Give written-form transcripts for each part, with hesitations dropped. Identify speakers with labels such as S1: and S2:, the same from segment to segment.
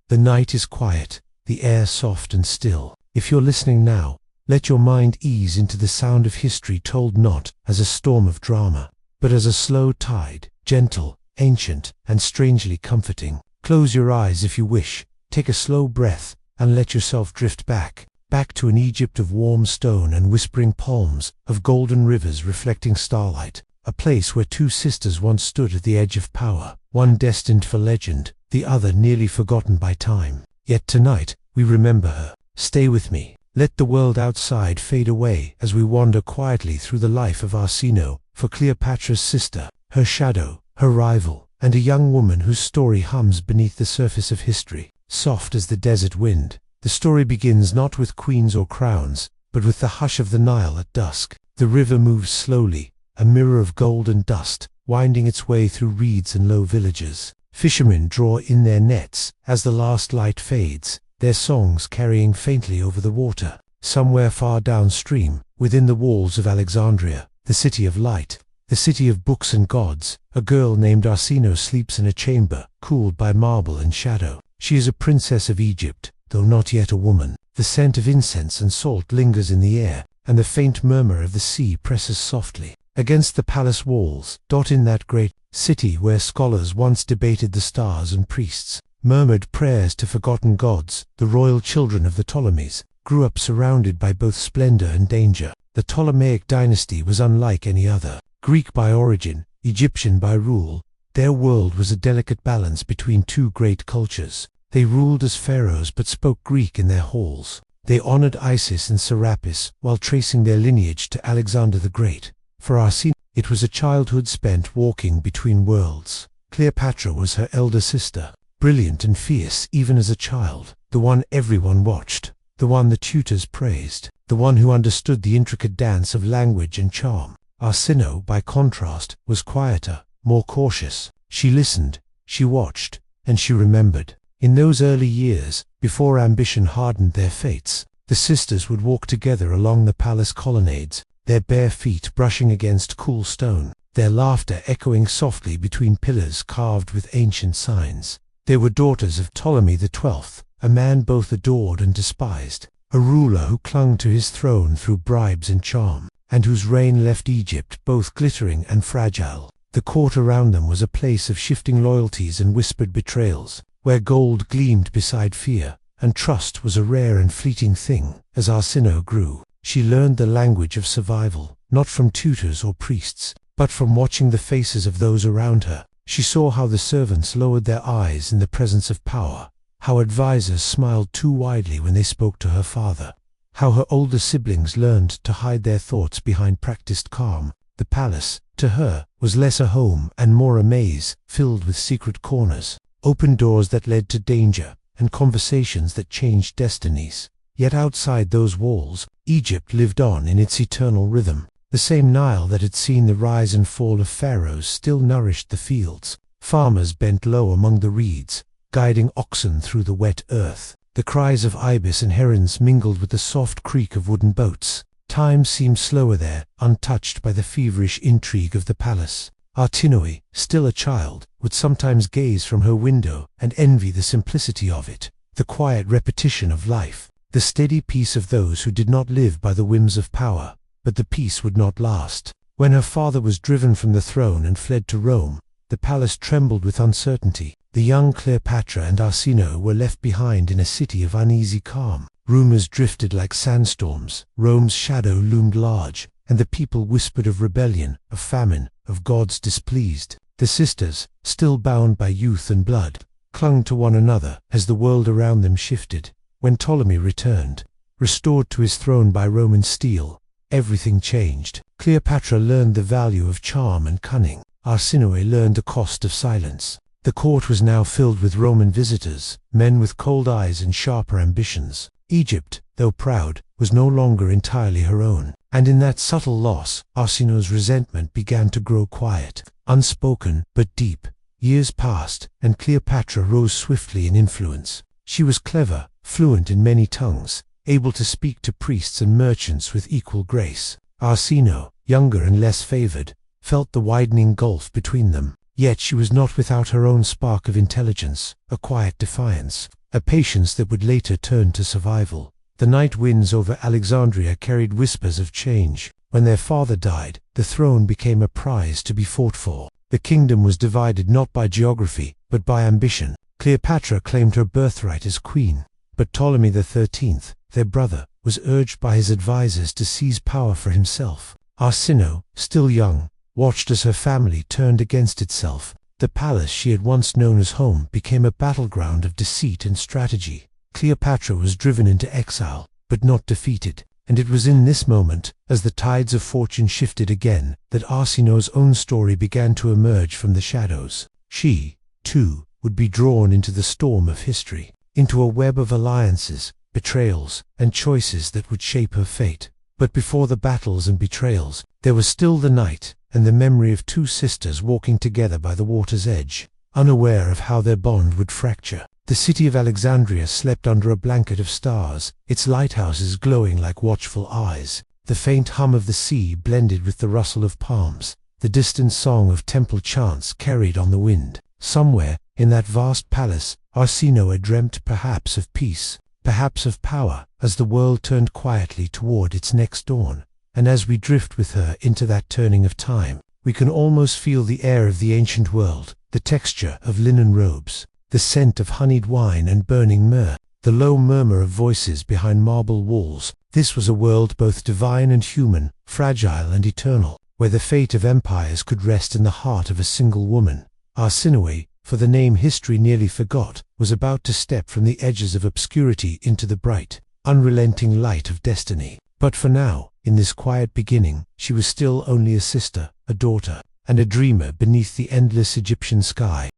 S1: The night is quiet, the air soft and still. If you're listening now, let your mind ease into the sound of history told not as a storm of drama, but as a slow tide, gentle, ancient, and strangely comforting. Close your eyes if you wish, take a slow breath, and let yourself drift back to an Egypt of warm stone and whispering palms, of golden rivers reflecting starlight, a place where two sisters once stood at the edge of power, one destined for legend, the other nearly forgotten by time. Yet tonight, we remember her. Stay with me. Let the world outside fade away as we wander quietly through the life of Arsinoe, for Cleopatra's sister, her shadow, her rival, and a young woman whose story hums beneath the surface of history, soft as the desert wind. The story begins not with queens or crowns, but with the hush of the Nile at dusk. The river moves slowly, a mirror of gold and dust, winding its way through reeds and low villages. Fishermen draw in their nets as the last light fades, their songs carrying faintly over the water. Somewhere far downstream, within the walls of Alexandria, the city of light, the city of books and gods, a girl named Arsinoe sleeps in a chamber, cooled by marble and shadow. She is a princess of Egypt, though not yet a woman. The scent of incense and salt lingers in the air, and the faint murmur of the sea presses softly against the palace walls. In that great city where scholars once debated the stars and priests murmured prayers to forgotten gods, the royal children of the Ptolemies grew up surrounded by both splendor and danger. The Ptolemaic dynasty was unlike any other. Greek by origin, Egyptian by rule, their world was a delicate balance between two great cultures. They ruled as pharaohs but spoke Greek in their halls. They honored Isis and Serapis while tracing their lineage to Alexander the Great. For Arsinoe, it was a childhood spent walking between worlds. Cleopatra was her elder sister, brilliant and fierce even as a child, the one everyone watched, the one the tutors praised, the one who understood the intricate dance of language and charm. Arsinoe, by contrast, was quieter, more cautious. She listened, she watched, and she remembered. In those early years, before ambition hardened their fates, the sisters would walk together along the palace colonnades, their bare feet brushing against cool stone, their laughter echoing softly between pillars carved with ancient signs. They were daughters of Ptolemy XII, a man both adored and despised, a ruler who clung to his throne through bribes and charm, and whose reign left Egypt both glittering and fragile. The court around them was a place of shifting loyalties and whispered betrayals, where gold gleamed beside fear, and trust was a rare and fleeting thing. As Arsinoe grew, she learned the language of survival, not from tutors or priests, but from watching the faces of those around her. She saw how the servants lowered their eyes in the presence of power, how advisors smiled too widely when they spoke to her father, how her older siblings learned to hide their thoughts behind practiced calm. The palace, to her, was less a home and more a maze, filled with secret corners, open doors that led to danger, and conversations that changed destinies. Yet outside those walls, Egypt lived on in its eternal rhythm. The same Nile that had seen the rise and fall of pharaohs still nourished the fields. Farmers bent low among the reeds, guiding oxen through the wet earth. The cries of ibis and herons mingled with the soft creak of wooden boats. Time seemed slower there, untouched by the feverish intrigue of the palace. Arsinoe, still a child, would sometimes gaze from her window and envy the simplicity of it, the quiet repetition of life, the steady peace of those who did not live by the whims of power. But the peace would not last. When her father was driven from the throne and fled to Rome, the palace trembled with uncertainty. The young Cleopatra and Arsinoe were left behind in a city of uneasy calm. Rumors drifted like sandstorms, Rome's shadow loomed large, and the people whispered of rebellion, of famine, of gods displeased. The sisters, still bound by youth and blood, clung to one another as the world around them shifted. When Ptolemy returned, restored to his throne by Roman steel, everything changed. Cleopatra learned the value of charm and cunning. Arsinoe learned the cost of silence. The court was now filled with Roman visitors, men with cold eyes and sharper ambitions. Egypt, though proud, was no longer entirely her own, and in that subtle loss, Arsinoe's resentment began to grow quiet, unspoken but deep. Years passed, and Cleopatra rose swiftly in influence. She was clever, fluent in many tongues, able to speak to priests and merchants with equal grace. Arsinoe, younger and less favored, felt the widening gulf between them. Yet she was not without her own spark of intelligence, a quiet defiance. a patience that would later turn to survival. The night winds over Alexandria carried whispers of change. When their father died, the throne became a prize to be fought for. The kingdom was divided not by geography, but by ambition. Cleopatra claimed her birthright as queen, but Ptolemy XIII, their brother, was urged by his advisors to seize power for himself. Arsinoe, still young, watched as her family turned against itself. The palace she had once known as home became a battleground of deceit and strategy. Cleopatra was driven into exile, but not defeated, and it was in this moment, as the tides of fortune shifted again, that Arsinoe's own story began to emerge from the shadows. She, too, would be drawn into the storm of history, into a web of alliances, betrayals, and choices that would shape her fate. But before the battles and betrayals, there was still the night, and the memory of two sisters walking together by the water's edge, unaware of how their bond would fracture. The city of Alexandria slept under a blanket of stars, its lighthouses glowing like watchful eyes. The faint hum of the sea blended with the rustle of palms, the distant song of temple chants carried on the wind. Somewhere, in that vast palace, Arsinoe had dreamt perhaps of peace, perhaps of power, as the world turned quietly toward its next dawn. And as we drift with her into that turning of time, we can almost feel the air of the ancient world, the texture of linen robes, the scent of honeyed wine and burning myrrh, the low murmur of voices behind marble walls. This was a world both divine and human, fragile and eternal, where the fate of empires could rest in the heart of a single woman. Arsinoe, for the name history nearly forgot, was about to step from the edges of obscurity into the bright, unrelenting light of destiny. But for now, in this quiet beginning, she was still only a sister, a daughter, and a dreamer beneath the endless Egyptian sky.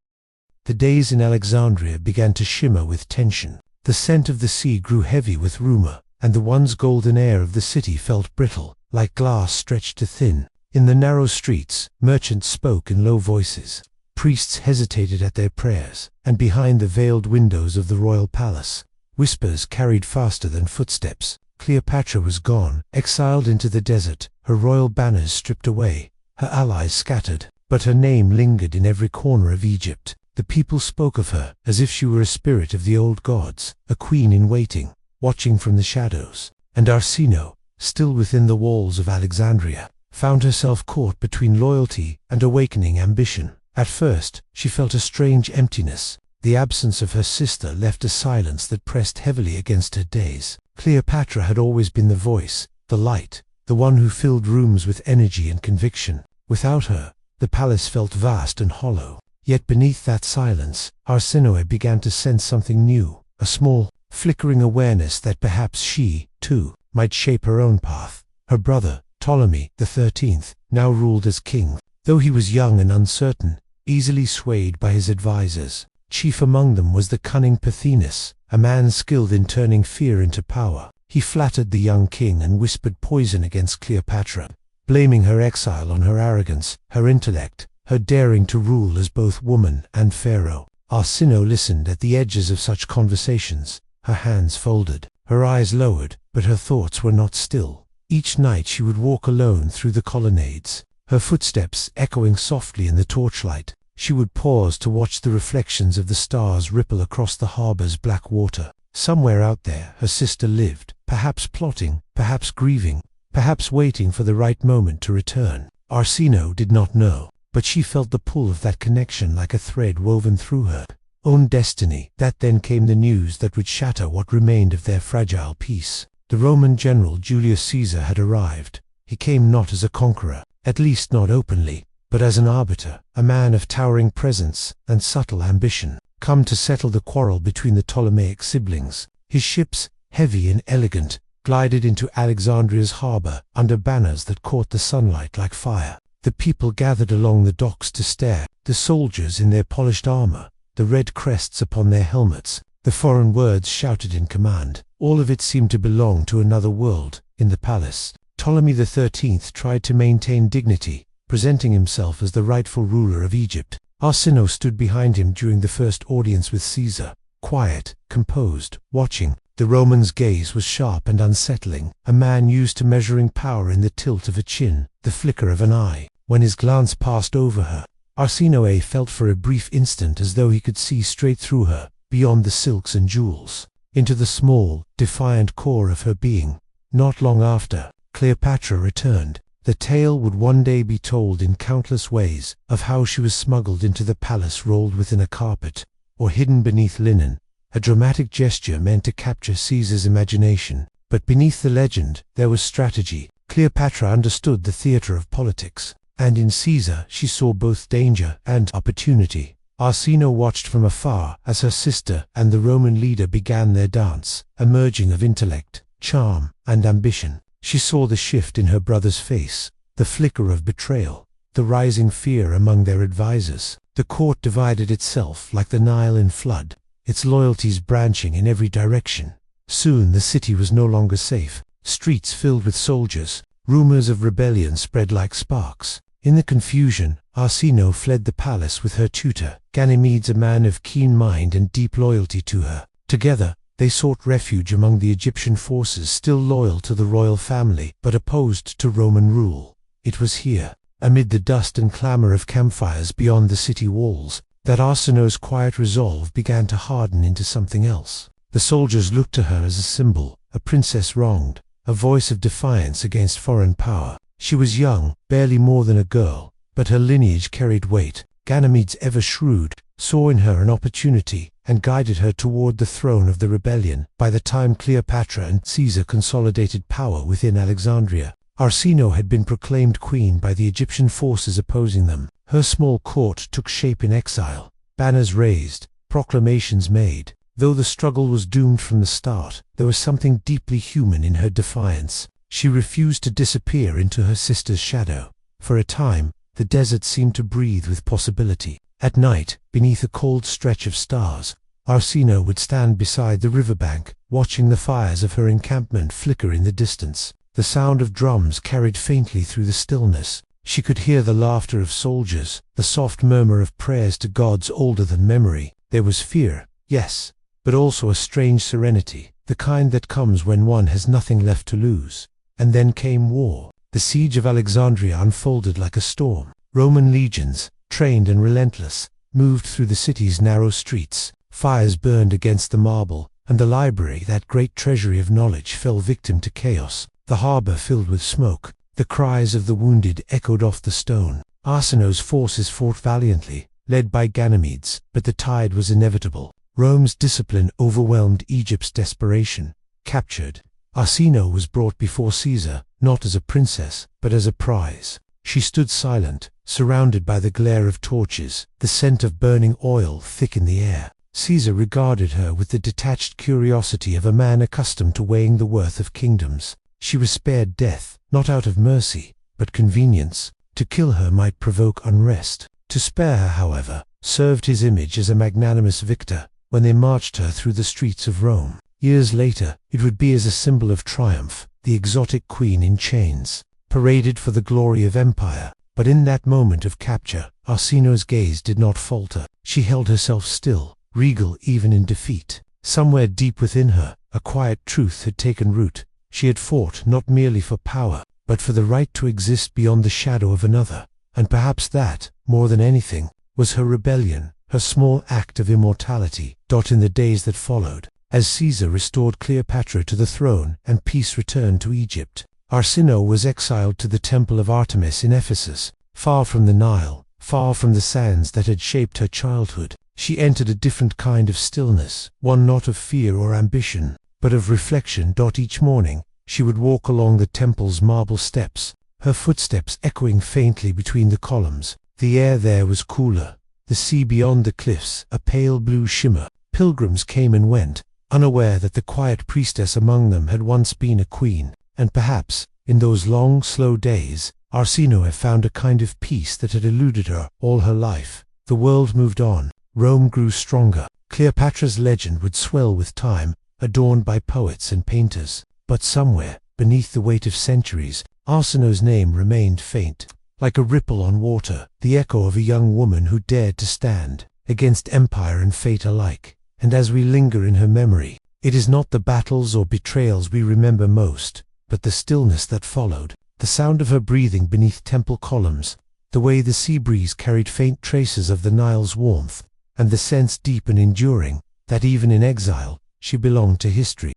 S1: The days in Alexandria began to shimmer with tension. The scent of the sea grew heavy with rumor, and the once golden air of the city felt brittle, like glass stretched to thin. In the narrow streets, merchants spoke in low voices. Priests hesitated at their prayers, and behind the veiled windows of the royal palace, whispers carried faster than footsteps. Cleopatra was gone, exiled into the desert, her royal banners stripped away, her allies scattered, but her name lingered in every corner of Egypt. The people spoke of her as if she were a spirit of the old gods, a queen in waiting, watching from the shadows. And Arsinoe, still within the walls of Alexandria, found herself caught between loyalty and awakening ambition. At first, she felt a strange emptiness. The absence of her sister left a silence that pressed heavily against her days. Cleopatra had always been the voice, the light, the one who filled rooms with energy and conviction. Without her, the palace felt vast and hollow. Yet beneath that silence, Arsinoe began to sense something new, a small, flickering awareness that perhaps she, too, might shape her own path. Her brother, Ptolemy XIII, now ruled as king. Though he was young and uncertain, easily swayed by his advisors. Chief among them was the cunning Pothinus, a man skilled in turning fear into power. He flattered the young king and whispered poison against Cleopatra, blaming her exile on her arrogance, her intellect, her daring to rule as both woman and pharaoh. Arsinoe listened at the edges of such conversations, her hands folded, her eyes lowered, but her thoughts were not still. Each night she would walk alone through the colonnades, her footsteps echoing softly in the torchlight. She would pause to watch the reflections of the stars ripple across the harbor's black water. Somewhere out there her sister lived, perhaps plotting, perhaps grieving, perhaps waiting for the right moment to return. Arsinoe did not know, but she felt the pull of that connection like a thread woven through her own destiny. That then came the news that would shatter what remained of their fragile peace. The Roman general Julius Caesar had arrived. He came not as a conqueror, at least not openly, but as an arbiter, a man of towering presence and subtle ambition, come to settle the quarrel between the Ptolemaic siblings. His ships, heavy and elegant, glided into Alexandria's harbor under banners that caught the sunlight like fire. The people gathered along the docks to stare, the soldiers in their polished armor, the red crests upon their helmets, the foreign words shouted in command. All of it seemed to belong to another world. In the palace, Ptolemy XIII tried to maintain dignity, presenting himself as the rightful ruler of Egypt. Arsinoe stood behind him during the first audience with Caesar, quiet, composed, watching. The Roman's gaze was sharp and unsettling, a man used to measuring power in the tilt of a chin, the flicker of an eye. When his glance passed over her, Arsinoe felt for a brief instant as though he could see straight through her. beyond the silks and jewels, into the small, defiant core of her being. Not long after, Cleopatra returned. The tale would one day be told in countless ways of how she was smuggled into the palace rolled within a carpet, or hidden beneath linen, a dramatic gesture meant to capture Caesar's imagination. But beneath the legend, there was strategy. Cleopatra understood the theater of politics, and in Caesar she saw both danger and opportunity. Arsinoe watched from afar as her sister and the Roman leader began their dance, a merging of intellect, charm, and ambition. She saw the shift in her brother's face, the flicker of betrayal, the rising fear among their advisors. The court divided itself like the Nile in flood, its loyalties branching in every direction. Soon the city was no longer safe, streets filled with soldiers, rumors of rebellion spread like sparks. In the confusion, Arsinoe fled the palace with her tutor, Ganymedes, a man of keen mind and deep loyalty to her. Together, they sought refuge among the Egyptian forces still loyal to the royal family but opposed to Roman rule. It was here, amid the dust and clamor of campfires beyond the city walls, that Arsinoe's quiet resolve began to harden into something else. The soldiers looked to her as a symbol, a princess wronged, a voice of defiance against foreign power. She was young, barely more than a girl, but her lineage carried weight. Ganymedes, ever shrewd, saw in her an opportunity and guided her toward the throne of the rebellion. By the time Cleopatra and Caesar consolidated power within Alexandria, Arsinoe had been proclaimed queen by the Egyptian forces opposing them. Her small court took shape in exile, banners raised, proclamations made. Though the struggle was doomed from the start, there was something deeply human in her defiance. She refused to disappear into her sister's shadow. For a time, the desert seemed to breathe with possibility. At night, beneath a cold stretch of stars, Arsinoe would stand beside the riverbank, watching the fires of her encampment flicker in the distance. The sound of drums carried faintly through the stillness. She could hear the laughter of soldiers, the soft murmur of prayers to gods older than memory. There was fear, yes, but also a strange serenity, the kind that comes when one has nothing left to lose. And then came war. The siege of Alexandria unfolded like a storm. Roman legions, trained and relentless, moved through the city's narrow streets. Fires burned against the marble, and the library, that great treasury of knowledge, fell victim to chaos. The harbor filled with smoke. The cries of the wounded echoed off the stone. Arsinoe's forces fought valiantly, led by Ganymedes, but the tide was inevitable. Rome's discipline overwhelmed Egypt's desperation. Captured, Arsinoe was brought before Caesar, not as a princess, but as a prize. She stood silent, surrounded by the glare of torches, the scent of burning oil thick in the air. Caesar regarded her with the detached curiosity of a man accustomed to weighing the worth of kingdoms. She was spared death, not out of mercy, but convenience. To kill her might provoke unrest. To spare her, however, served his image as a magnanimous victor when they marched her through the streets of Rome. Years later, it would be as a symbol of triumph, the exotic queen in chains, paraded for the glory of empire. But in that moment of capture, Arsinoe's gaze did not falter. She held herself still, regal even in defeat. Somewhere deep within her, a quiet truth had taken root. She had fought not merely for power, but for the right to exist beyond the shadow of another. And perhaps that, more than anything, was her rebellion, her small act of immortality. In the days that followed, as Caesar restored Cleopatra to the throne and peace returned to Egypt, Arsinoe was exiled to the temple of Artemis in Ephesus, far from the Nile, far from the sands that had shaped her childhood. She entered a different kind of stillness, one not of fear or ambition, but of reflection. Each morning, she would walk along the temple's marble steps, her footsteps echoing faintly between the columns. The air there was cooler, the sea beyond the cliffs a pale blue shimmer. Pilgrims came and went, unaware that the quiet priestess among them had once been a queen. And perhaps, in those long, slow days, Arsinoe found a kind of peace that had eluded her all her life. The world moved on. Rome grew stronger. Cleopatra's legend would swell with time, adorned by poets and painters. But somewhere, beneath the weight of centuries, Arsinoe's name remained faint, like a ripple on water, the echo of a young woman who dared to stand against empire and fate alike. And as we linger in her memory, it is not the battles or betrayals we remember most, but the stillness that followed, the sound of her breathing beneath temple columns, the way the sea breeze carried faint traces of the Nile's warmth, and the sense deep and enduring that even in exile, she belonged to history.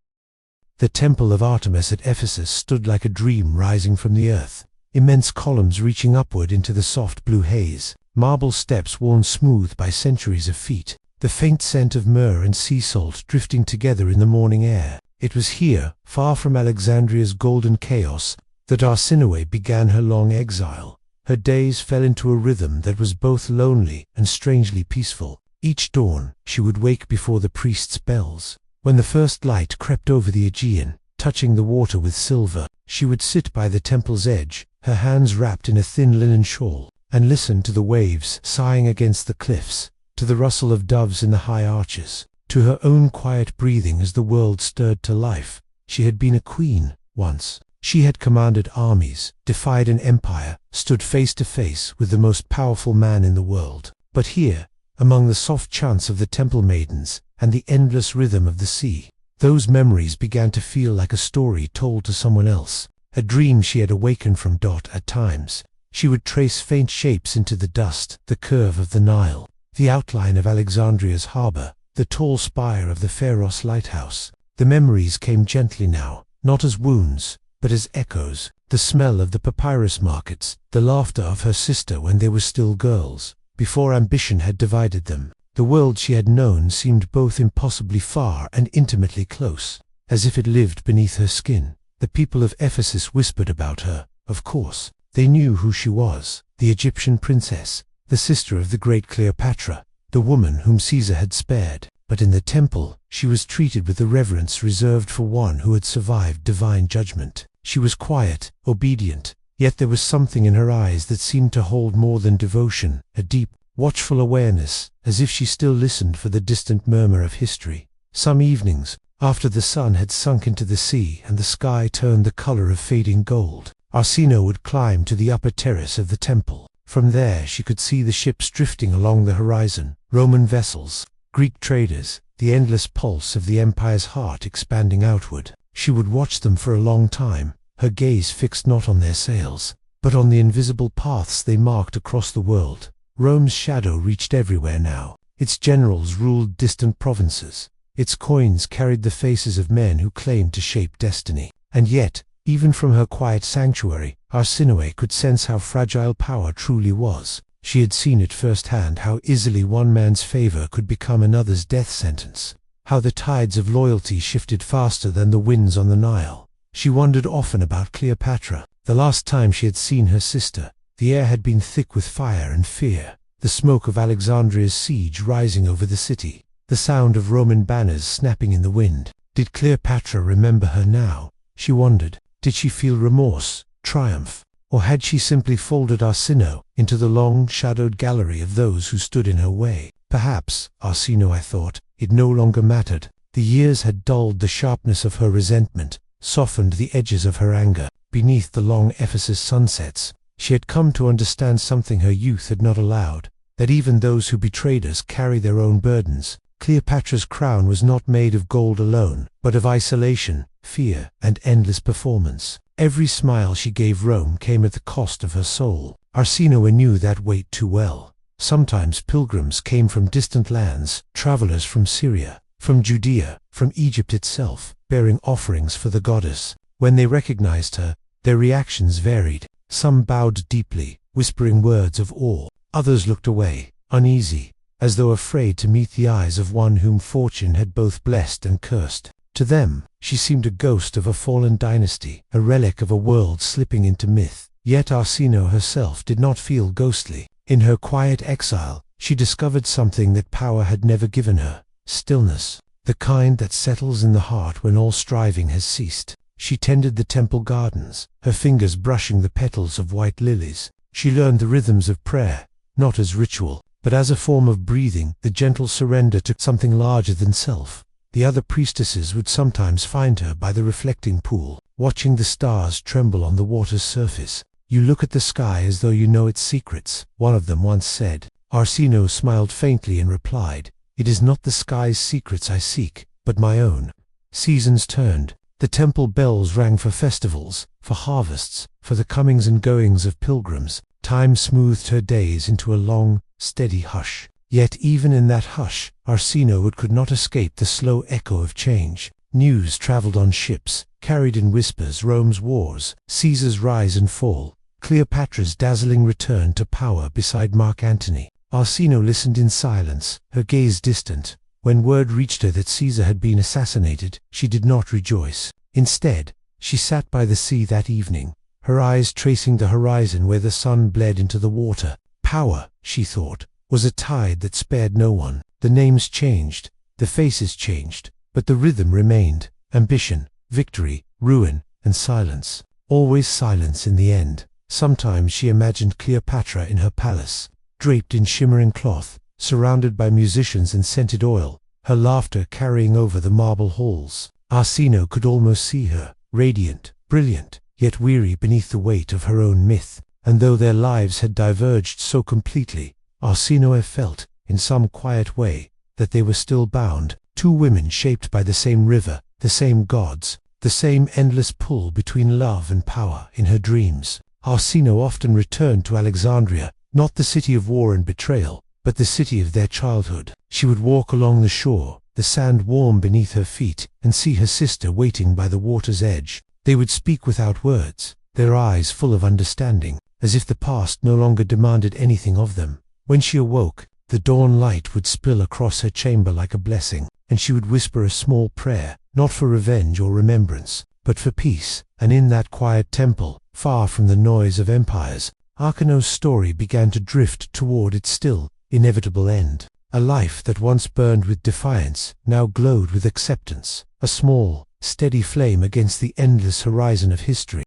S1: The temple of Artemis at Ephesus stood like a dream rising from the earth, immense columns reaching upward into the soft blue haze, marble steps worn smooth by centuries of feet, the faint scent of myrrh and sea salt drifting together in the morning air. It was here, far from Alexandria's golden chaos, that Arsinoe began her long exile. Her days fell into a rhythm that was both lonely and strangely peaceful. Each dawn, she would wake before the priest's bells. When the first light crept over the Aegean, touching the water with silver, she would sit by the temple's edge, her hands wrapped in a thin linen shawl, and listen to the waves sighing against the cliffs, to the rustle of doves in the high arches, to her own quiet breathing as the world stirred to life. She had been a queen once. She had commanded armies, defied an empire, stood face to face with the most powerful man in the world. But here, among the soft chants of the temple maidens and the endless rhythm of the sea, those memories began to feel like a story told to someone else, a dream she had awakened from. At times, she would trace faint shapes into the dust, the curve of the Nile, the outline of Alexandria's harbor, the tall spire of the Pharos lighthouse. The memories came gently now, not as wounds, but as echoes, the smell of the papyrus markets, the laughter of her sister when they were still girls, before ambition had divided them. The world she had known seemed both impossibly far and intimately close, as if it lived beneath her skin. The people of Ephesus whispered about her, of course. They knew who she was, the Egyptian princess, the sister of the great Cleopatra, the woman whom Caesar had spared. But in the temple, she was treated with the reverence reserved for one who had survived divine judgment. She was quiet, obedient, yet there was something in her eyes that seemed to hold more than devotion, a deep, watchful awareness, as if she still listened for the distant murmur of history. Some evenings, after the sun had sunk into the sea and the sky turned the color of fading gold, Arsinoe would climb to the upper terrace of the temple. From there she could see the ships drifting along the horizon, Roman vessels, Greek traders, the endless pulse of the empire's heart expanding outward. She would watch them for a long time, her gaze fixed not on their sails, but on the invisible paths they marked across the world. Rome's shadow reached everywhere now. Its generals ruled distant provinces. Its coins carried the faces of men who claimed to shape destiny. And yet, even from her quiet sanctuary, Arsinoe could sense how fragile power truly was. She had seen it firsthand, how easily one man's favor could become another's death sentence, how the tides of loyalty shifted faster than the winds on the Nile. She wondered often about Cleopatra. The last time she had seen her sister, the air had been thick with fire and fear, the smoke of Alexandria's siege rising over the city, the sound of Roman banners snapping in the wind. Did Cleopatra remember her now? She wondered. Did she feel remorse, triumph, or had she simply folded Arsinoe into the long, shadowed gallery of those who stood in her way? Perhaps, Arsinoe thought, it no longer mattered. The years had dulled the sharpness of her resentment, softened the edges of her anger. Beneath the long Ephesus sunsets, she had come to understand something her youth had not allowed, that even those who betrayed us carry their own burdens. Cleopatra's crown was not made of gold alone, but of isolation, fear, and endless performance. Every smile she gave Rome came at the cost of her soul. Arsinoe knew that weight too well. Sometimes pilgrims came from distant lands, travelers from Syria, from Judea, from Egypt itself, bearing offerings for the goddess. When they recognized her, their reactions varied. Some bowed deeply, whispering words of awe. Others looked away, uneasy, as though afraid to meet the eyes of one whom fortune had both blessed and cursed. To them, she seemed a ghost of a fallen dynasty, a relic of a world slipping into myth. Yet Arsinoe herself did not feel ghostly. In her quiet exile, she discovered something that power had never given her: stillness, the kind that settles in the heart when all striving has ceased. She tended the temple gardens, her fingers brushing the petals of white lilies. She learned the rhythms of prayer, not as ritual, but as a form of breathing, the gentle surrender to something larger than self. The other priestesses would sometimes find her by the reflecting pool, watching the stars tremble on the water's surface. "You look at the sky as though you know its secrets," one of them once said. Arsinoe smiled faintly and replied, "It is not the sky's secrets I seek, but my own." Seasons turned. The temple bells rang for festivals, for harvests, for the comings and goings of pilgrims. Time smoothed her days into a long, steady hush. Yet even in that hush, Arsinoe could not escape the slow echo of change. News traveled on ships, carried in whispers Rome's wars, Caesar's rise and fall, Cleopatra's dazzling return to power beside Mark Antony. Arsinoe listened in silence, her gaze distant. When word reached her that Caesar had been assassinated, she did not rejoice. Instead, she sat by the sea that evening, her eyes tracing the horizon where the sun bled into the water. Power, she thought, was a tide that spared no one. The names changed, the faces changed, but the rhythm remained: ambition, victory, ruin, and silence. Always silence in the end. Sometimes she imagined Cleopatra in her palace, draped in shimmering cloth, surrounded by musicians and scented oil, her laughter carrying over the marble halls. Arsinoe could almost see her, radiant, brilliant, yet weary beneath the weight of her own myth. And though their lives had diverged so completely, Arsinoe felt, in some quiet way, that they were still bound, two women shaped by the same river, the same gods, the same endless pull between love and power. In her dreams, Arsinoe often returned to Alexandria, not the city of war and betrayal, but the city of their childhood. She would walk along the shore, the sand warm beneath her feet, and see her sister waiting by the water's edge. They would speak without words, their eyes full of understanding, as if the past no longer demanded anything of them. When she awoke, the dawn light would spill across her chamber like a blessing, and she would whisper a small prayer, not for revenge or remembrance, but for peace. And in that quiet temple, far from the noise of empires, Arsinoe's story began to drift toward its still, inevitable end. A life that once burned with defiance now glowed with acceptance, a small, steady flame against the endless horizon of history.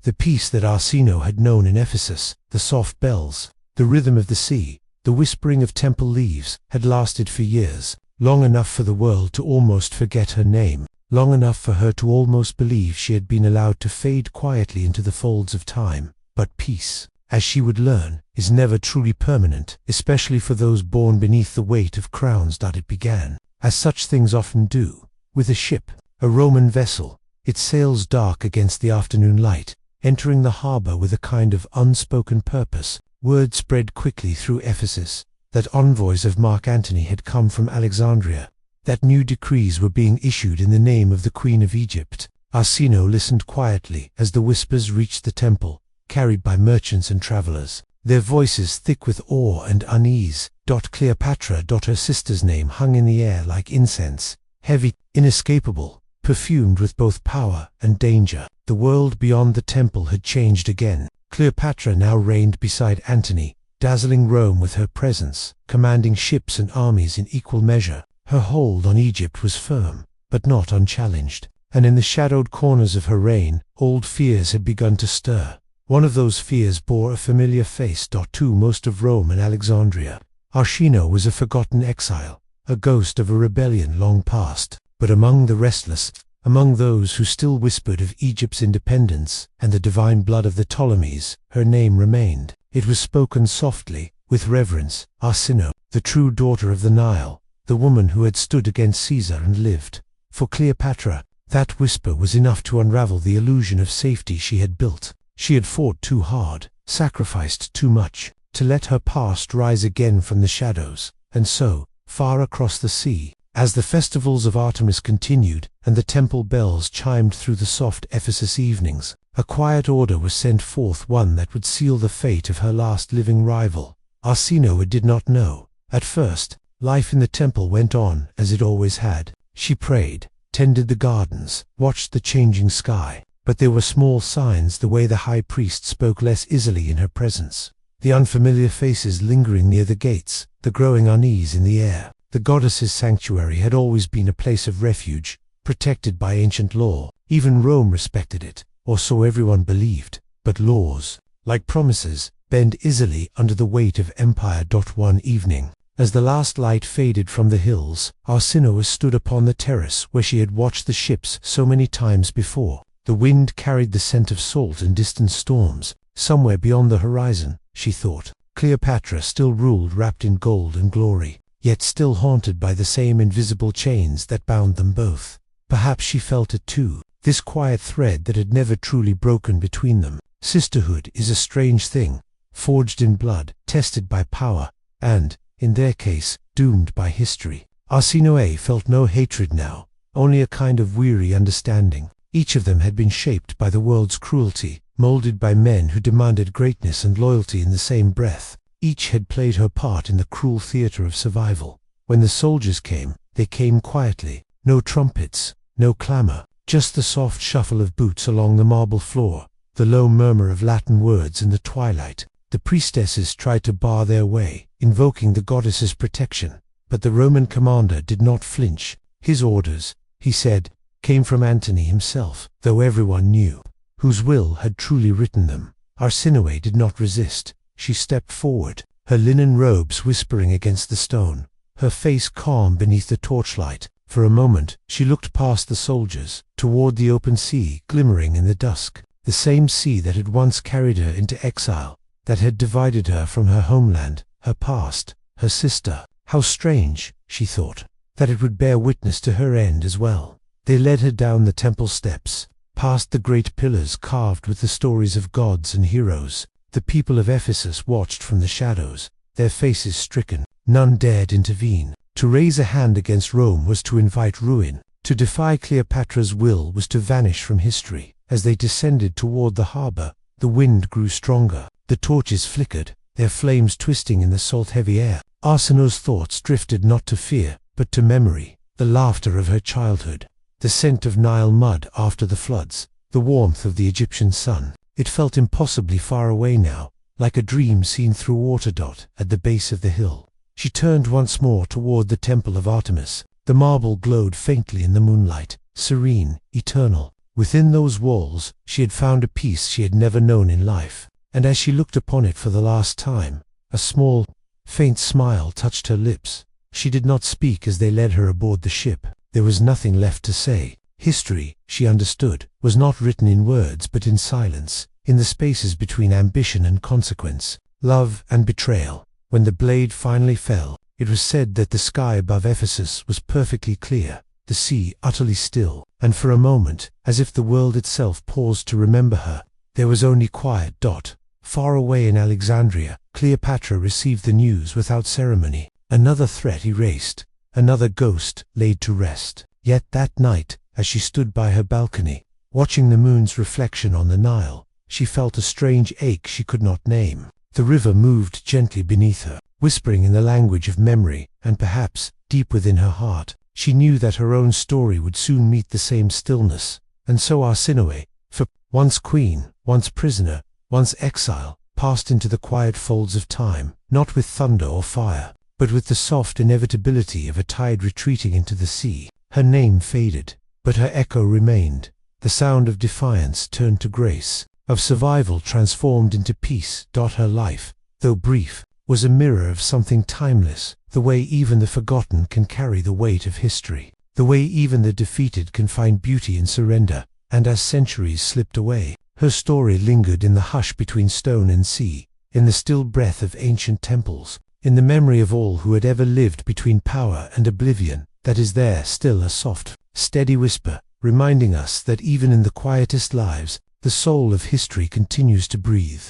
S1: The peace that Arsinoe had known in Ephesus, the soft bells, the rhythm of the sea, the whispering of temple leaves, had lasted for years, long enough for the world to almost forget her name, long enough for her to almost believe she had been allowed to fade quietly into the folds of time. But peace, as she would learn, is never truly permanent, especially for those born beneath the weight of crowns. That it began, as such things often do, with a ship, a Roman vessel. It sails dark against the afternoon light, entering the harbor with a kind of unspoken purpose. Word spread quickly through Ephesus that envoys of Mark Antony had come from Alexandria, that new decrees were being issued in the name of the Queen of Egypt. Arsinoe listened quietly as the whispers reached the temple, carried by merchants and travelers, their voices thick with awe and unease. Cleopatra, her sister's name, hung in the air like incense, heavy, inescapable, perfumed with both power and danger. The world beyond the temple had changed again. Cleopatra now reigned beside Antony, dazzling Rome with her presence, commanding ships and armies in equal measure. Her hold on Egypt was firm, but not unchallenged, and in the shadowed corners of her reign, old fears had begun to stir. One of those fears bore a familiar face to most of Rome and Alexandria. Arsinoe was a forgotten exile, a ghost of a rebellion long past. But among the restless, among those who still whispered of Egypt's independence and the divine blood of the Ptolemies, her name remained. It was spoken softly, with reverence: Arsinoe, the true daughter of the Nile, the woman who had stood against Caesar and lived. For Cleopatra, that whisper was enough to unravel the illusion of safety she had built. She had fought too hard, sacrificed too much, to let her past rise again from the shadows. And so, far across the sea, as the festivals of Artemis continued and the temple bells chimed through the soft Ephesus evenings, a quiet order was sent forth, one that would seal the fate of her last living rival. Arsinoe did not know. At first, life in the temple went on as it always had. She prayed, tended the gardens, watched the changing sky. But there were small signs: the way the high priest spoke less easily in her presence, the unfamiliar faces lingering near the gates, the growing unease in the air. The goddess's sanctuary had always been a place of refuge, protected by ancient law. Even Rome respected it, or so everyone believed. But laws, like promises, bend easily under the weight of empire. One evening, as the last light faded from the hills, Arsinoe stood upon the terrace where she had watched the ships so many times before. The wind carried the scent of salt and distant storms. Somewhere beyond the horizon, she thought, Cleopatra still ruled, wrapped in gold and glory, yet still haunted by the same invisible chains that bound them both. Perhaps she felt it too, this quiet thread that had never truly broken between them. Sisterhood is a strange thing, forged in blood, tested by power, and, in their case, doomed by history. Arsinoe felt no hatred now, only a kind of weary understanding. Each of them had been shaped by the world's cruelty, molded by men who demanded greatness and loyalty in the same breath. Each had played her part in the cruel theater of survival. When the soldiers came, they came quietly. No trumpets, no clamor, just the soft shuffle of boots along the marble floor, the low murmur of Latin words in the twilight. The priestesses tried to bar their way, invoking the goddess's protection, but the Roman commander did not flinch. His orders, he said, came from Antony himself, though everyone knew whose will had truly written them. Arsinoe did not resist. She stepped forward, her linen robes whispering against the stone, her face calm beneath the torchlight. For a moment, she looked past the soldiers, toward the open sea glimmering in the dusk, the same sea that had once carried her into exile, that had divided her from her homeland, her past, her sister. How strange, she thought, that it would bear witness to her end as well. They led her down the temple steps, past the great pillars carved with the stories of gods and heroes. The people of Ephesus watched from the shadows, their faces stricken. None dared intervene. To raise a hand against Rome was to invite ruin. To defy Cleopatra's will was to vanish from history. As they descended toward the harbor, the wind grew stronger. The torches flickered, their flames twisting in the salt-heavy air. Arsinoe's thoughts drifted not to fear, but to memory, the laughter of her childhood, the scent of Nile mud after the floods, the warmth of the Egyptian sun. It felt impossibly far away now, like a dream seen through water at the base of the hill. She turned once more toward the temple of Artemis. The marble glowed faintly in the moonlight, serene, eternal. Within those walls, she had found a peace she had never known in life. And as she looked upon it for the last time, a small, faint smile touched her lips. She did not speak as they led her aboard the ship. There was nothing left to say. History, she understood, was not written in words but in silence, in the spaces between ambition and consequence, love and betrayal. When the blade finally fell, it was said that the sky above Ephesus was perfectly clear, the sea utterly still, and for a moment, as if the world itself paused to remember her, there was only quiet. Far away in Alexandria, Cleopatra received the news without ceremony. Another threat erased, another ghost laid to rest. Yet that night, as she stood by her balcony, watching the moon's reflection on the Nile, she felt a strange ache she could not name. The river moved gently beneath her, whispering in the language of memory, and perhaps, deep within her heart, she knew that her own story would soon meet the same stillness. And so Arsinoe, once queen, once prisoner, once exile, passed into the quiet folds of time, not with thunder or fire, but with the soft inevitability of a tide retreating into the sea. Her name faded, but her echo remained. The sound of defiance turned to grace, of survival transformed into peace. Her life, though brief, was a mirror of something timeless, the way even the forgotten can carry the weight of history, the way even the defeated can find beauty in surrender. And as centuries slipped away, her story lingered in the hush between stone and sea, in the still breath of ancient temples, in the memory of all who had ever lived between power and oblivion. That is there still a soft, steady whisper, reminding us that even in the quietest lives, the soul of history continues to breathe.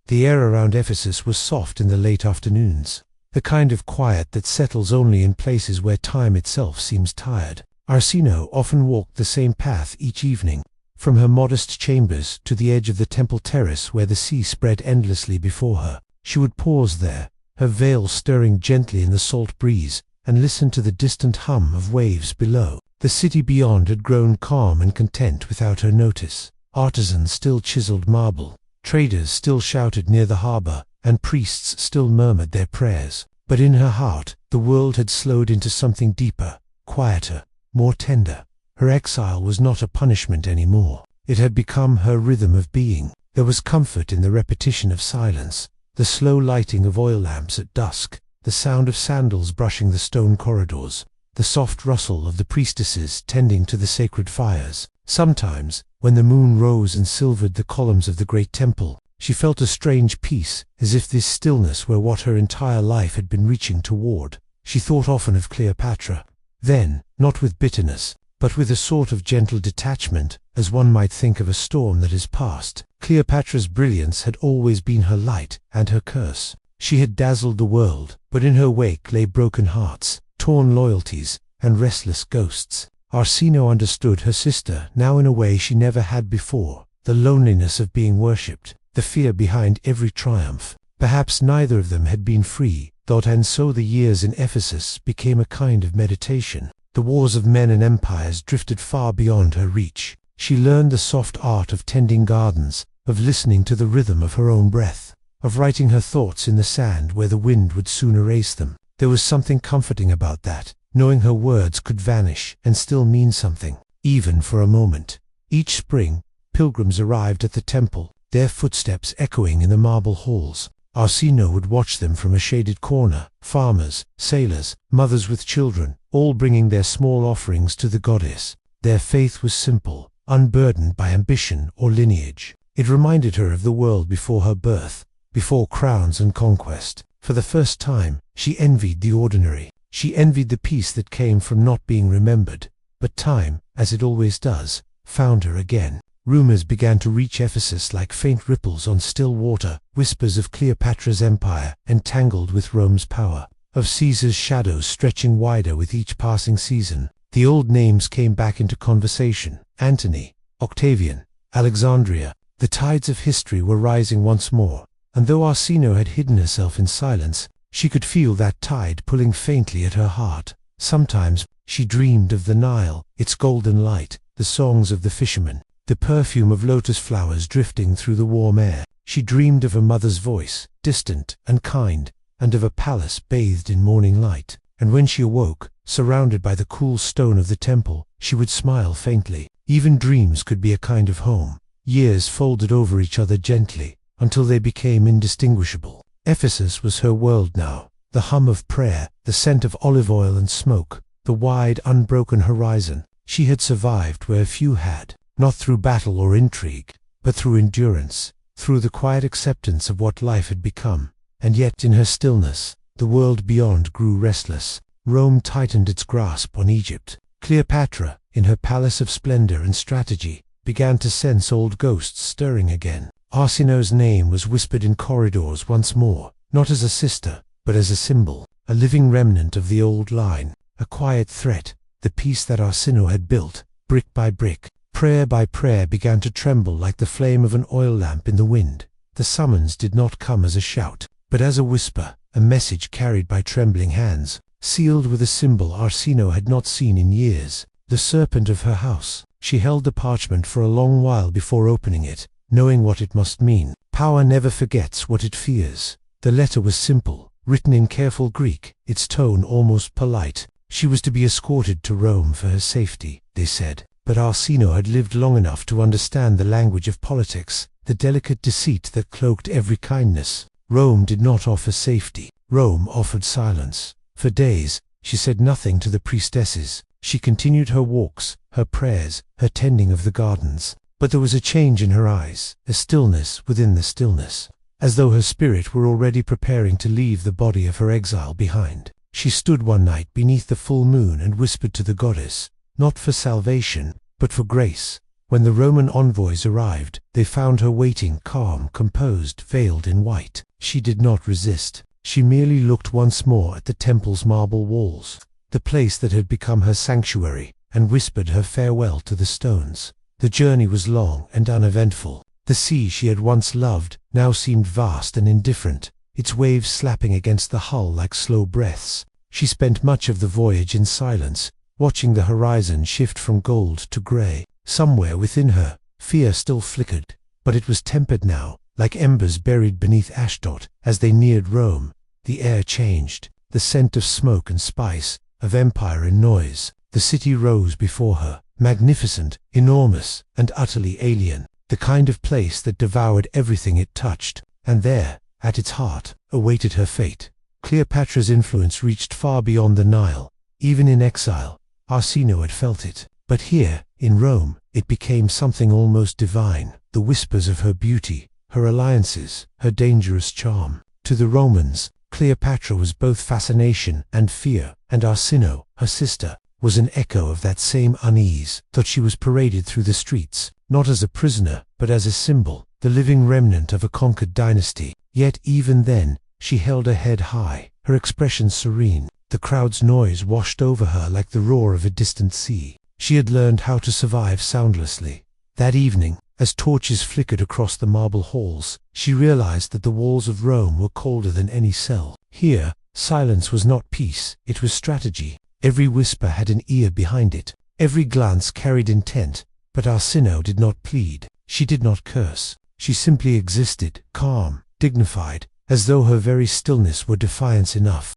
S1: The air around Ephesus was soft in the late afternoons, the kind of quiet that settles only in places where time itself seems tired. Arsinoe often walked the same path each evening, from her modest chambers to the edge of the temple terrace where the sea spread endlessly before her. She would pause there, her veil stirring gently in the salt breeze, and listen to the distant hum of waves below. The city beyond had grown calm and content without her notice. Artisans still chiseled marble, traders still shouted near the harbor, and priests still murmured their prayers. But in her heart, the world had slowed into something deeper, quieter, more tender. Her exile was not a punishment anymore. It had become her rhythm of being. There was comfort in the repetition of silence, the slow lighting of oil lamps at dusk, the sound of sandals brushing the stone corridors, the soft rustle of the priestesses tending to the sacred fires. Sometimes, when the moon rose and silvered the columns of the great temple, she felt a strange peace, as if this stillness were what her entire life had been reaching toward. She thought often of Cleopatra. Then, not with bitterness, but with a sort of gentle detachment, as one might think of a storm that is past. Cleopatra's brilliance had always been her light and her curse. She had dazzled the world, but in her wake lay broken hearts, torn loyalties, and restless ghosts. Arsinoe understood her sister now in a way she never had before, the loneliness of being worshipped, the fear behind every triumph. Perhaps neither of them had been free, thought, and so the years in Ephesus became a kind of meditation. The wars of men and empires drifted far beyond her reach. She learned the soft art of tending gardens, of listening to the rhythm of her own breath, of writing her thoughts in the sand where the wind would soon erase them. There was something comforting about that, knowing her words could vanish and still mean something, even for a moment. Each spring, pilgrims arrived at the temple, their footsteps echoing in the marble halls. Arsinoe would watch them from a shaded corner, farmers, sailors, mothers with children, all bringing their small offerings to the goddess. Their faith was simple, unburdened by ambition or lineage. It reminded her of the world before her birth, before crowns and conquest. For the first time, she envied the ordinary. She envied the peace that came from not being remembered. But time, as it always does, found her again. Rumors began to reach Ephesus like faint ripples on still water, whispers of Cleopatra's empire entangled with Rome's power, of Caesar's shadows stretching wider with each passing season. The old names came back into conversation: Antony, Octavian, Alexandria. The tides of history were rising once more, and though Arsinoe had hidden herself in silence, she could feel that tide pulling faintly at her heart. Sometimes she dreamed of the Nile, its golden light, the songs of the fishermen, the perfume of lotus flowers drifting through the warm air. She dreamed of her mother's voice, distant and kind, and of a palace bathed in morning light. And when she awoke, surrounded by the cool stone of the temple, she would smile faintly. Even dreams could be a kind of home. Years folded over each other gently, until they became indistinguishable. Ephesus was her world now, the hum of prayer, the scent of olive oil and smoke, the wide, unbroken horizon. She had survived where few had. Not through battle or intrigue, but through endurance, through the quiet acceptance of what life had become. And yet, in her stillness, the world beyond grew restless. Rome tightened its grasp on Egypt. Cleopatra, in her palace of splendor and strategy, began to sense old ghosts stirring again. Arsinoe's name was whispered in corridors once more, not as a sister, but as a symbol, a living remnant of the old line, a quiet threat, the peace that Arsinoe had built, brick by brick. Prayer by prayer began to tremble like the flame of an oil lamp in the wind. The summons did not come as a shout, but as a whisper, a message carried by trembling hands, sealed with a symbol Arsinoe had not seen in years, the serpent of her house. She held the parchment for a long while before opening it, knowing what it must mean. Power never forgets what it fears. The letter was simple, written in careful Greek, its tone almost polite. She was to be escorted to Rome for her safety, they said. But Arsinoe had lived long enough to understand the language of politics, the delicate deceit that cloaked every kindness. Rome did not offer safety. Rome offered silence. For days, she said nothing to the priestesses. She continued her walks, her prayers, her tending of the gardens. But there was a change in her eyes, a stillness within the stillness, as though her spirit were already preparing to leave the body of her exile behind. She stood one night beneath the full moon and whispered to the goddess, not for salvation, but for grace. When the Roman envoys arrived, they found her waiting, calm, composed, veiled in white. She did not resist. She merely looked once more at the temple's marble walls, the place that had become her sanctuary, and whispered her farewell to the stones. The journey was long and uneventful. The sea she had once loved now seemed vast and indifferent, its waves slapping against the hull like slow breaths. She spent much of the voyage in silence, watching the horizon shift from gold to grey. Somewhere within her, fear still flickered, but it was tempered now, like embers buried beneath ashdot. As they neared Rome, the air changed, the scent of smoke and spice, of empire and noise. The city rose before her, magnificent, enormous, and utterly alien, the kind of place that devoured everything it touched. And there, at its heart, awaited her fate. Cleopatra's influence reached far beyond the Nile. Even in exile, Arsinoe had felt it. But here, in Rome, it became something almost divine. The whispers of her beauty, her alliances, her dangerous charm. To the Romans, Cleopatra was both fascination and fear, and Arsinoe, her sister, was an echo of that same unease. That she was paraded through the streets, not as a prisoner, but as a symbol, the living remnant of a conquered dynasty. Yet even then, She held her head high, her expression serene. The crowd's noise washed over her like the roar of a distant sea. She had learned how to survive soundlessly. That evening, as torches flickered across the marble halls, she realized that the walls of Rome were colder than any cell. Here, silence was not peace, it was strategy. Every whisper had an ear behind it. Every glance carried intent. But Arsinoe did not plead. She did not curse. She simply existed, calm, dignified, as though her very stillness were defiance enough.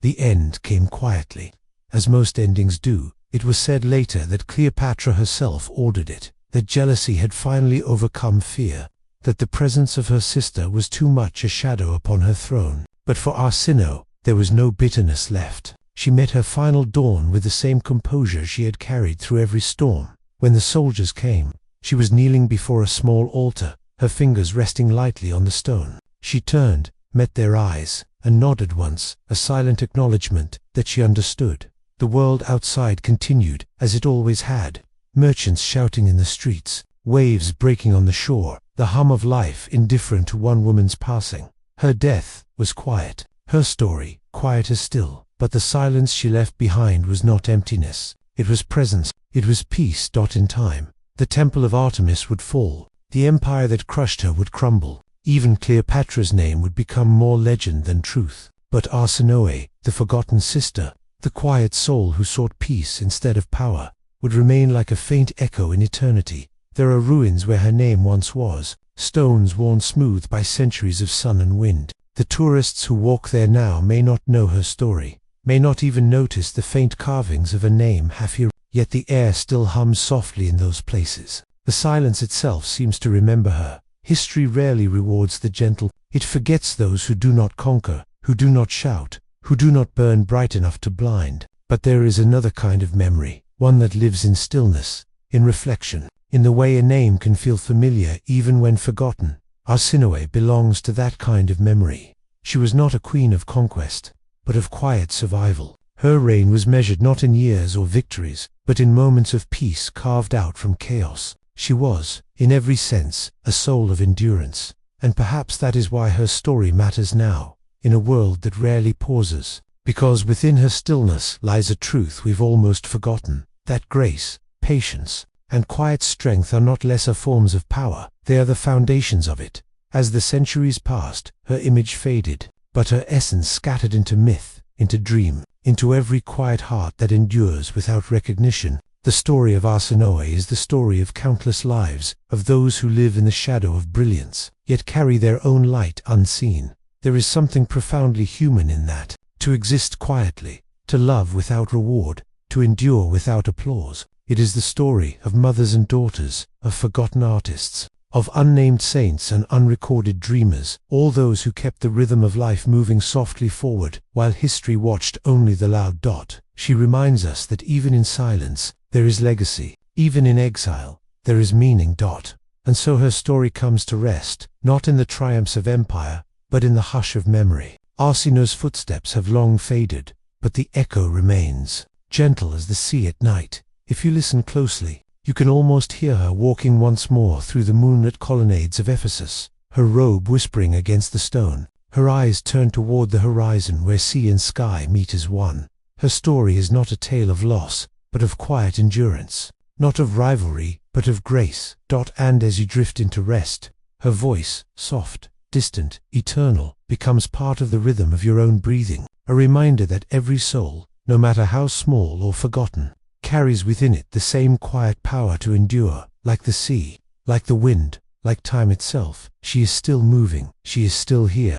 S1: The end came quietly. As most endings do, it was said later that Cleopatra herself ordered it, that jealousy had finally overcome fear, that the presence of her sister was too much a shadow upon her throne. But for Arsinoe, there was no bitterness left. She met her final dawn with the same composure she had carried through every storm. When the soldiers came, she was kneeling before a small altar, her fingers resting lightly on the stone. She turned, met their eyes, and nodded once, a silent acknowledgement that she understood. The world outside continued, as it always had. Merchants shouting in the streets, waves breaking on the shore, the hum of life indifferent to one woman's passing. Her death was quiet, her story quieter still, but the silence she left behind was not emptiness. It was presence, it was peace. In time, the temple of Artemis would fall, the empire that crushed her would crumble, even Cleopatra's name would become more legend than truth. But Arsinoe, the forgotten sister, the quiet soul who sought peace instead of power, would remain like a faint echo in eternity. There are ruins where her name once was, stones worn smooth by centuries of sun and wind. The tourists who walk there now may not know her story, may not even notice the faint carvings of her name half erased. Yet the air still hums softly in those places. The silence itself seems to remember her. History rarely rewards the gentle. It forgets those who do not conquer, who do not shout, who do not burn bright enough to blind. But there is another kind of memory, one that lives in stillness, in reflection, in the way a name can feel familiar even when forgotten. Arsinoe belongs to that kind of memory. She was not a queen of conquest, but of quiet survival. Her reign was measured not in years or victories, but in moments of peace carved out from chaos. She was, in every sense, a soul of endurance, and perhaps that is why her story matters now, in a world that rarely pauses, because within her stillness lies a truth we've almost forgotten, that grace, patience, and quiet strength are not lesser forms of power, they are the foundations of it. As the centuries passed, her image faded, but her essence scattered into myth, into dream, into every quiet heart that endures without recognition. The story of Arsinoe is the story of countless lives, of those who live in the shadow of brilliance, yet carry their own light unseen. There is something profoundly human in that, to exist quietly, to love without reward, to endure without applause. It is the story of mothers and daughters, of forgotten artists, of unnamed saints and unrecorded dreamers, all those who kept the rhythm of life moving softly forward, while history watched only the loud dot. She reminds us that even in silence, there is legacy, even in exile, there is meaning. And so her story comes to rest, not in the triumphs of empire, but in the hush of memory. Arsinoe's footsteps have long faded, but the echo remains, gentle as the sea at night. If you listen closely, you can almost hear her walking once more through the moonlit colonnades of Ephesus, her robe whispering against the stone, her eyes turned toward the horizon where sea and sky meet as one. Her story is not a tale of loss, but of quiet endurance, not of rivalry, but of grace. And as you drift into rest, her voice, soft, distant, eternal, becomes part of the rhythm of your own breathing, a reminder that every soul, no matter how small or forgotten, carries within it the same quiet power to endure. Like the sea, like the wind, like time itself, she is still moving, she is still here.